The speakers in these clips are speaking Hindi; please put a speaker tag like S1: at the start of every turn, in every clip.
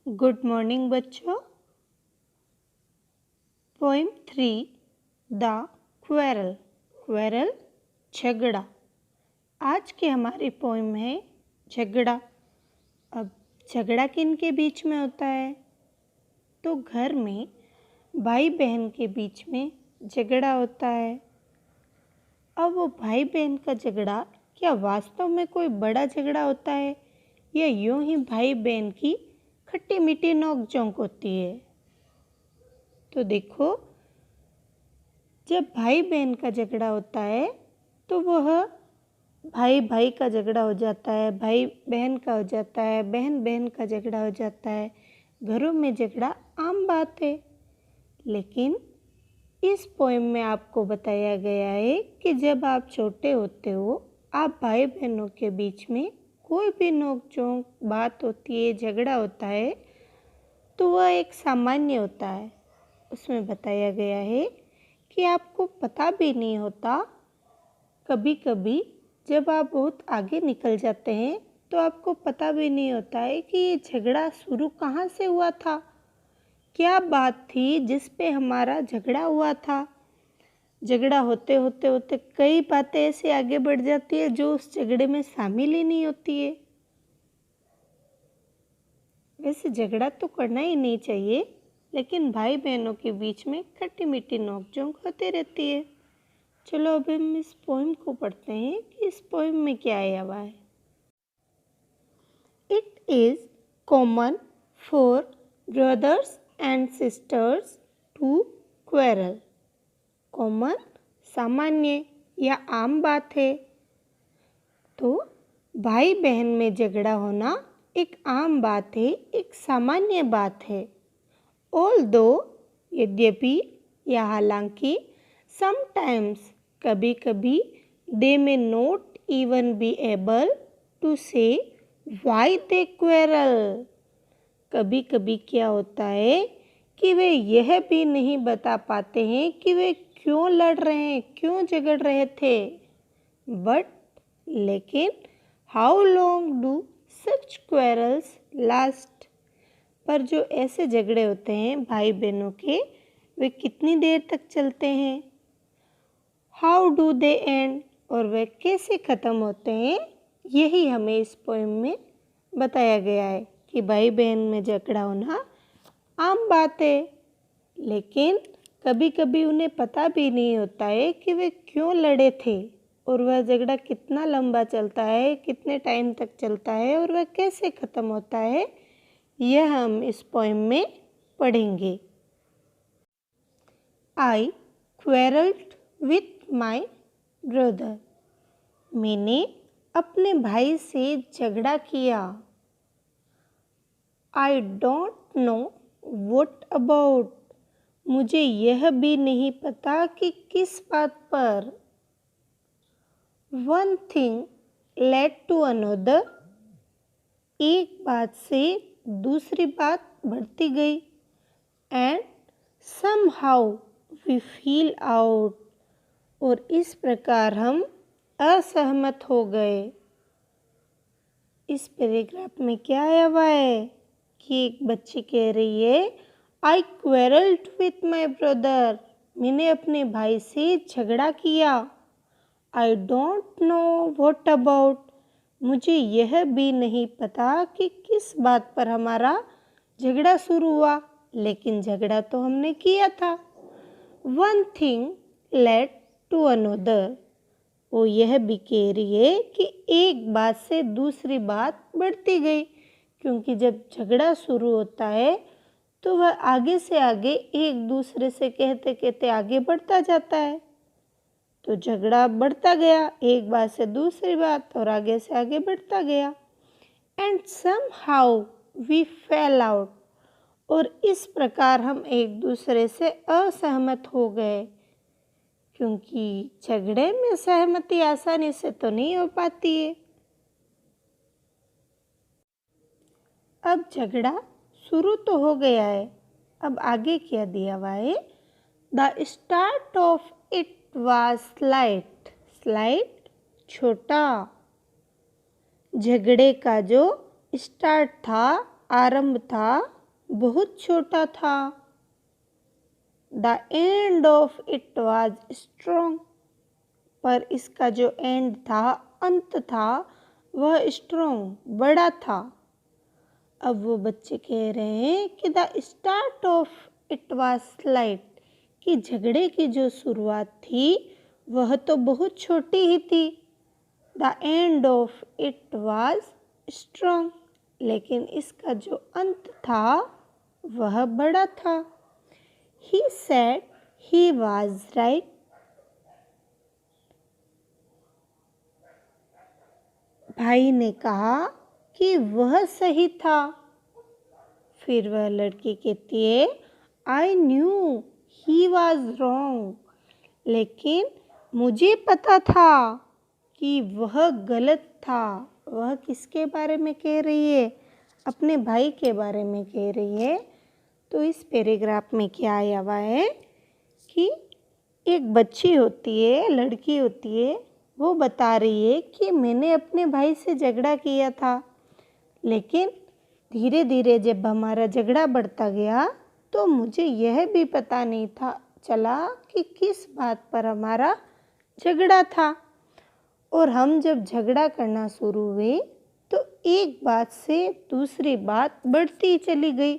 S1: गुड मॉर्निंग बच्चों। Poem 3 the quarrel. क्वेरल झगड़ा। आज की हमारी पोएम है झगड़ा। अब झगड़ा किन के बीच में होता है? तो घर में भाई बहन के बीच में झगड़ा होता है। अब वो भाई बहन का झगड़ा क्या वास्तव में कोई बड़ा झगड़ा होता है या यूं ही भाई बहन की खट्टी मीठी नोक-झोंक होती है? तो देखो, जब भाई बहन का झगड़ा होता है तो वह भाई भाई का झगड़ा हो जाता है, भाई बहन का हो जाता है, बहन बहन का झगड़ा हो जाता है। घरों में झगड़ा आम बात है। लेकिन इस पोएम में आपको बताया गया है कि जब आप छोटे होते हो, आप भाई बहनों के बीच में कोई भी नोक-झोंक बात होती है, झगड़ा होता है, तो वह एक सामान्य होता है। उसमें बताया गया है कि आपको पता भी नहीं होता, कभी-कभी जब आप बहुत आगे निकल जाते हैं तो आपको पता भी नहीं होता है कि ये झगड़ा शुरू कहाँ से हुआ था, क्या बात थी जिस पे हमारा झगड़ा हुआ था। झगड़ा होते होते होते कई बातें ऐसे आगे बढ़ जाती है जो उस झगड़े में शामिल ही नहीं होती है। वैसे झगड़ा तो करना ही नहीं चाहिए, लेकिन भाई बहनों के बीच में खट्टी मीठी नोक-झोंक होती रहती है। चलो अब हम इस पोएम को पढ़ते हैं कि इस पोएम में क्या आया हुआ है। It is common for brothers and sisters to quarrel. Common सामान्य या आम बात है। तो भाई बहन में झगड़ा होना एक आम बात है, एक सामान्य बात है। ऑल्दो यद्यपि या हालांकि समटाइम्स कभी कभी they may not even be able to say why they quarrel. कभी कभी क्या होता है कि वे यह भी नहीं बता पाते हैं कि वे क्यों लड़ रहे हैं, क्यों झगड़ रहे थे। बट लेकिन how long do such quarrels last. पर जो ऐसे झगड़े होते हैं भाई बहनों के, वे कितनी देर तक चलते हैं। हाउ डू दे एंड, और वे कैसे ख़त्म होते हैं, यही हमें इस पोएम में बताया गया है कि भाई बहन में झगड़ा होना आम बात है। लेकिन कभी कभी उन्हें पता भी नहीं होता है कि वे क्यों लड़े थे और वह झगड़ा कितना लंबा चलता है, कितने टाइम तक चलता है और वह कैसे ख़त्म होता है, यह हम इस पोएम में पढ़ेंगे। I quarrelled with my brother. मैंने अपने भाई से झगड़ा किया। I don't know what about. मुझे यह भी नहीं पता कि किस बात पर। One thing led to another. एक बात से दूसरी बात बढ़ती गई। And somehow we fell out, और इस प्रकार हम असहमत हो गए। इस पैराग्राफ में क्या आया हुआ है कि एक बच्ची कह रही है, आई क्वेरल्ड विथ माई ब्रदर। मैंने अपने भाई से झगड़ा किया। I don't know what about. मुझे यह भी नहीं पता कि किस बात पर हमारा झगड़ा शुरू हुआ, लेकिन झगड़ा तो हमने किया था। One thing led to another. वो यह भी कह रही है कि एक बात से दूसरी बात बढ़ती गई, क्योंकि जब झगड़ा शुरू होता है तो वह आगे से आगे एक दूसरे से कहते कहते आगे बढ़ता जाता है। तो झगड़ा बढ़ता गया, एक बात से दूसरी बात और आगे से आगे बढ़ता गया। And somehow we fell out, और इस प्रकार हम एक दूसरे से असहमत हो गए, क्योंकि झगड़े में सहमति आसानी से तो नहीं हो पाती है। अब झगड़ा शुरू तो हो गया है, अब आगे क्या दिया हुआ है। The start of it was slight. Slight छोटा। झगड़े का जो स्टार्ट था आरंभ था बहुत छोटा था। The end of it was strong, पर इसका जो एंड था, अंत था, वह स्ट्रॉन्ग, बड़ा था। अब वो बच्चे कह रहे हैं कि the start of it was slight, कि झगड़े की जो शुरुआत थी वह तो बहुत छोटी ही थी। The end of it was strong, लेकिन इसका जो अंत था वह बड़ा था। He said he was right, भाई ने कहा कि वह सही था। फिर वह लड़की कहती है I knew he was wrong, लेकिन मुझे पता था कि वह गलत था। वह किसके बारे में कह रही है? अपने भाई के बारे में कह रही है। तो इस पैराग्राफ में क्या आया हुआ है कि एक बच्ची होती है, लड़की होती है, वो बता रही है कि मैंने अपने भाई से झगड़ा किया था, लेकिन धीरे धीरे जब हमारा झगड़ा बढ़ता गया तो मुझे यह भी पता नहीं था चला कि किस बात पर हमारा झगड़ा था। और हम जब झगड़ा करना शुरू हुए तो एक बात से दूसरी बात बढ़ती चली गई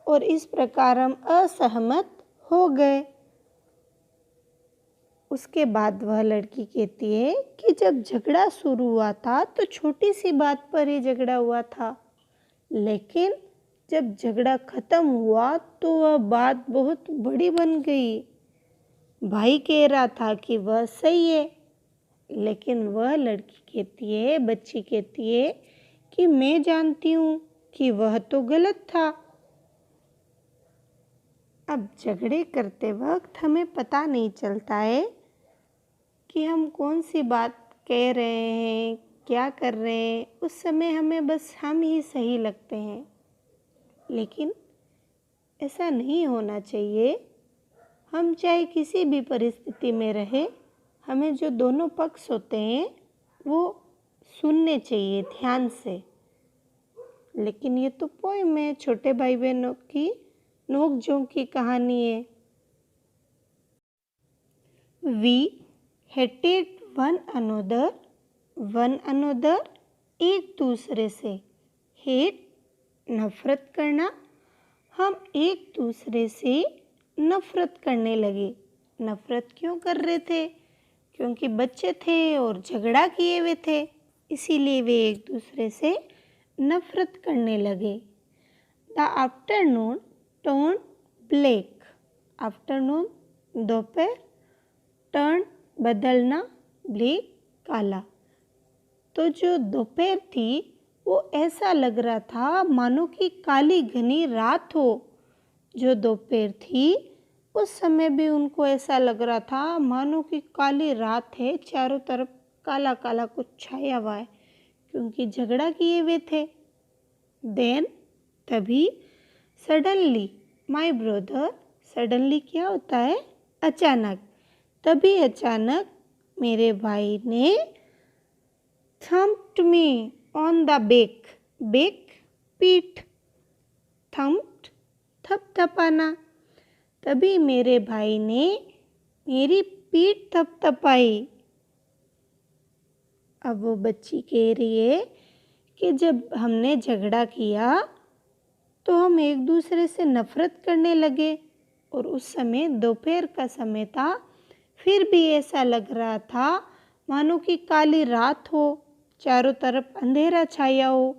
S1: और इस प्रकार हम असहमत हो गए। उसके बाद वह लड़की कहती है कि जब झगड़ा शुरू हुआ था तो छोटी सी बात पर ही झगड़ा हुआ था, लेकिन जब झगड़ा खत्म हुआ तो वह बात बहुत बड़ी बन गई। भाई कह रहा था कि वह सही है, लेकिन वह लड़की कहती है, बच्ची कहती है कि मैं जानती हूँ कि वह तो गलत था। अब झगड़े करते वक्त हमें पता नहीं चलता है कि हम कौन सी बात कह रहे हैं, क्या कर रहे हैं। उस समय हमें बस हम ही सही लगते हैं, लेकिन ऐसा नहीं होना चाहिए। हम चाहे किसी भी परिस्थिति में रहे, हमें जो दोनों पक्ष होते हैं वो सुनने चाहिए ध्यान से। लेकिन ये तो पोएम है, छोटे भाई बहनों की नोक-झोंक की कहानी है। वी हेटेड वन अनोदर, एक दूसरे से। हेट, नफरत करना। हम एक दूसरे से नफरत करने लगे। नफरत क्यों कर रहे थे? क्योंकि बच्चे थे और झगड़ा किए हुए थे, इसीलिए वे एक दूसरे से नफरत करने लगे। The afternoon turn black, afternoon दोपहर, टर्न बदलना, ब्लैक काला। तो जो दोपहर थी वो ऐसा लग रहा था मानो कि काली घनी रात हो। जो दोपहर थी उस समय भी उनको ऐसा लग रहा था मानो कि काली रात है, चारों तरफ काला काला कुछ छाया हुआ है, क्योंकि झगड़ा किए हुए थे। देन, तभी, सडनली माय ब्रदर, सडनली क्या होता है? अचानक। तभी अचानक मेरे भाई ने thumped me on the back, back पीठ, थम्प्ड थपथपाना। तभी मेरे भाई ने मेरी पीठ थपथपाई। अब वो बच्ची कह रही है कि जब हमने झगड़ा किया तो हम एक दूसरे से नफरत करने लगे और उस समय दोपहर का समय था, फिर भी ऐसा लग रहा था मानो कि काली रात हो, चारों तरफ अंधेरा छाया हो।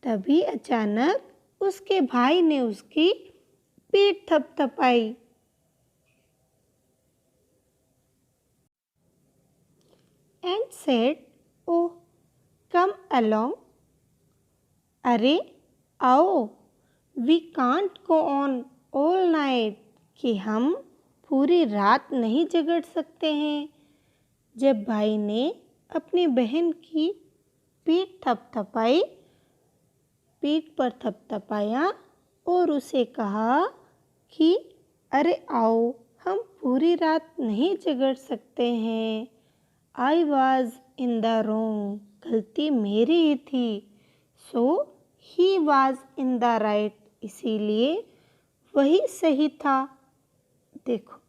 S1: तभी अचानक उसके भाई ने उसकी पीठ थपथपाई। And said, oh come along, अरे आओ, we can't go on all night, कि हम पूरी रात नहीं झगड़ सकते हैं। जब भाई ने अपनी बहन की पीठ थपथपाई, पीठ पर थपथपाया और उसे कहा कि अरे आओ, हम पूरी रात नहीं झगड़ सकते हैं। I was in the wrong, गलती मेरी ही थी। So he was in the right, इसीलिए वही सही था। देखो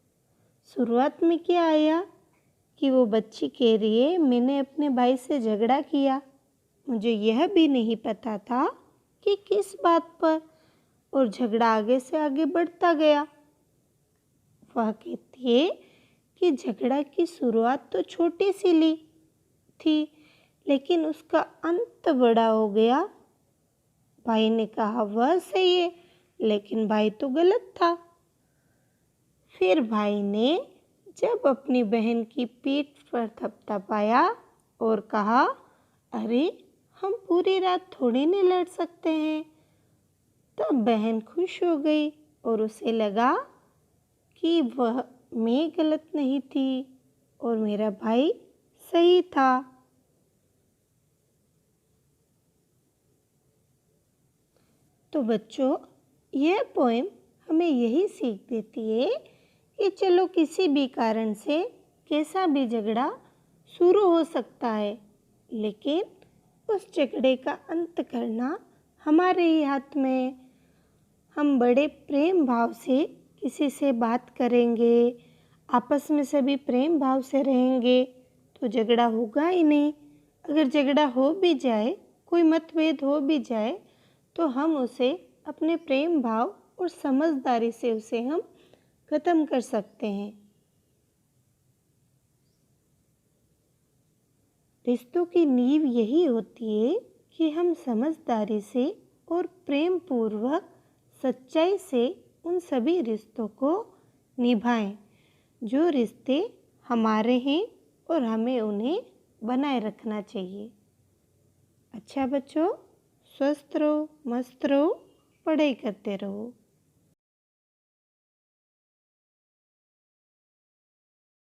S1: शुरुआत में क्या आया कि वो बच्ची कह रही है मैंने अपने भाई से झगड़ा किया, मुझे यह भी नहीं पता था कि किस बात पर, और झगड़ा आगे से आगे बढ़ता गया। वह कहती है कि झगड़ा की शुरुआत तो छोटी सी ली थी, लेकिन उसका अंत बड़ा हो गया। भाई ने कहा वह सही है, लेकिन भाई तो गलत था। फिर भाई ने जब अपनी बहन की पीठ पर थपथपाया और कहा अरे हम पूरी रात थोड़ी नहीं लड़ सकते हैं, तब बहन खुश हो गई और उसे लगा कि वह मैं गलत नहीं थी और मेरा भाई सही था। तो बच्चों यह पोएम हमें यही सीख देती है कि चलो किसी भी कारण से कैसा भी झगड़ा शुरू हो सकता है, लेकिन उस झगड़े का अंत करना हमारे ही हाथ में है। हम बड़े प्रेम भाव से किसी से बात करेंगे, आपस में सभी प्रेम भाव से रहेंगे तो झगड़ा होगा ही नहीं। अगर झगड़ा हो भी जाए, कोई मतभेद हो भी जाए, तो हम उसे अपने प्रेम भाव और समझदारी से उसे हम ख़त्म कर सकते हैं। रिश्तों की नींव यही होती है कि हम समझदारी से और प्रेम पूर्वक सच्चाई से उन सभी रिश्तों को निभाएं जो रिश्ते हमारे हैं और हमें उन्हें बनाए रखना चाहिए। अच्छा बच्चों, स्वस्थ रहो, मस्त रहो, पढ़ाई करते रहो।